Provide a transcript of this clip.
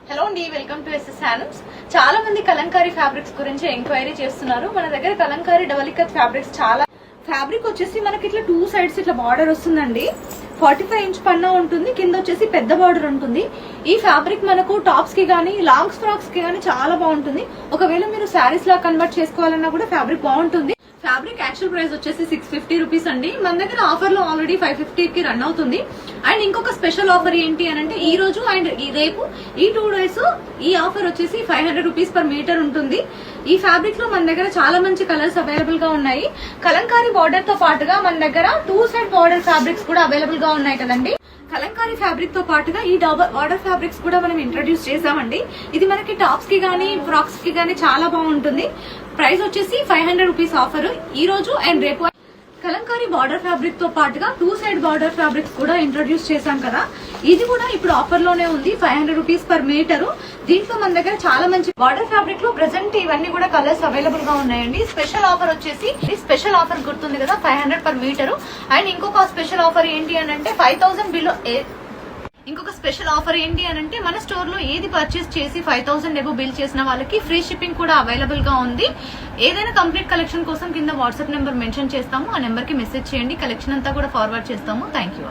Hello అండి, welcome to SS handlooms. చాలా మంది కలంకారీ ఫ్యాబ్రిక్స్ గురించి ఎంక్వైరీ చేస్తున్నారు. మన దగ్గర కలంకారీ డబల్ ఇక్కత్ ఫ్యాబ్రిక్స్ చాలా. ఫ్యాబ్రిక్ వచ్చేసి మనకి ఇట్లా 2 sides ఇట్లా బార్డర్ వస్తుందండి. 45 ఇంచ్ పన్నా ఉంటుంది, కింద వచ్చేసి పెద్ద బార్డర్ ఉంటుంది. ఈ ఫ్యాబ్రిక్ మనకు టాప్స్ కి గానీ లాంగ్ ఫ్రాక్స్ కి గానీ చాలా బాగుంటుంది. ఒకవేళ మీరు శారీస్ లా కన్వర్ట్ చేసుకోవాలన్నా కూడా ఫ్యాబ్రిక్ బాగుంటుంది. ఫ్యాబ్రిక్ యాక్చువల్ ప్రైస్ వచ్చేసి 650 రూపీస్ అండి. మన దగ్గర ఆఫర్ లో ఆల్రెడీ 550 కి రన్ అవుతుంది. అండ్ ఇంకొక స్పెషల్ ఆఫర్ ఏంటి అని అంటే ఈ రోజు అండ్ రేపు ఈ 2 days ఈ ఆఫర్ వచ్చేసి 500 రూపీస్ పర్ మీటర్ ఉంటుంది. ఈ ఫ్యాబ్రిక్ లో మన దగ్గర చాలా మంచి కలర్స్ అవైలబుల్ గా ఉన్నాయి. కలంకారీ బార్డర్ తో పాటుగా మన దగ్గర 2 side బార్డర్ ఫ్యాబ్రిక్స్ కూడా అవైలబుల్ గా ఉన్నాయి కదండి. కలంకారీ ఫ్యాబ్రిక్ తో పాటుగా ఈ బార్డర్ ఫ్యాబ్రిక్స్ కూడా మనం ఇంట్రడ్యూస్ చేసామండి. ఇది మనకి టాప్స్ కి గానీ ఫ్రాక్స్ కి గానీ చాలా బాగుంటుంది. ప్రైస్ వచ్చేసి 500 రూపీస్ ఆఫర్ ఈ రోజు అండ్ రేపు. కలంకారీ బార్డర్ ఫ్యాబ్రిక్ తో పాటుగా 2 side బార్డర్ ఫ్యాబ్రిక్స్ కూడా ఇంట్రడ్యూస్ చేశాం కదా. ఇది కూడా ఇప్పుడు ఆఫర్ లోనే ఉంది, 500 రూపీస్ పర్ మీటర్. దీంట్లో మన దగ్గర చాలా మంచి బార్డర్ ఫ్యాబ్రిక్ లో ప్రెసెంట్ ఇవన్నీ కూడా కలర్స్ అవైలబుల్ గా ఉన్నాయండి. స్పెషల్ ఆఫర్ వచ్చేసి స్పెషల్ ఆఫర్ గుర్తుంది కదా, 500 పర్ మీటర్. అండ్ ఇంకొక స్పెషల్ ఆఫర్ ఏంటి అని అంటే 5000 బిలో ఇంకొక స్పెషల్ ఆఫర్ ఏంటి అని అంటే మన స్టోర్ లో ఏది పర్చేస్ చేసి 5000 ఎబో బిల్ చేసిన వాళ్ళకి ఫ్రీ షిప్పింగ్ కూడా అవైలబుల్ గా ఉంది. ఏదైనా కంప్లీట్ కలెక్షన్ కోసం కింద వాట్సాప్ నెంబర్ మెన్షన్ చేస్తాము. ఆ నెంబర్ కి మెసేజ్ చేయండి, కలెక్షన్ అంతా కూడా ఫార్వర్డ్ చేస్తాము. Thank you.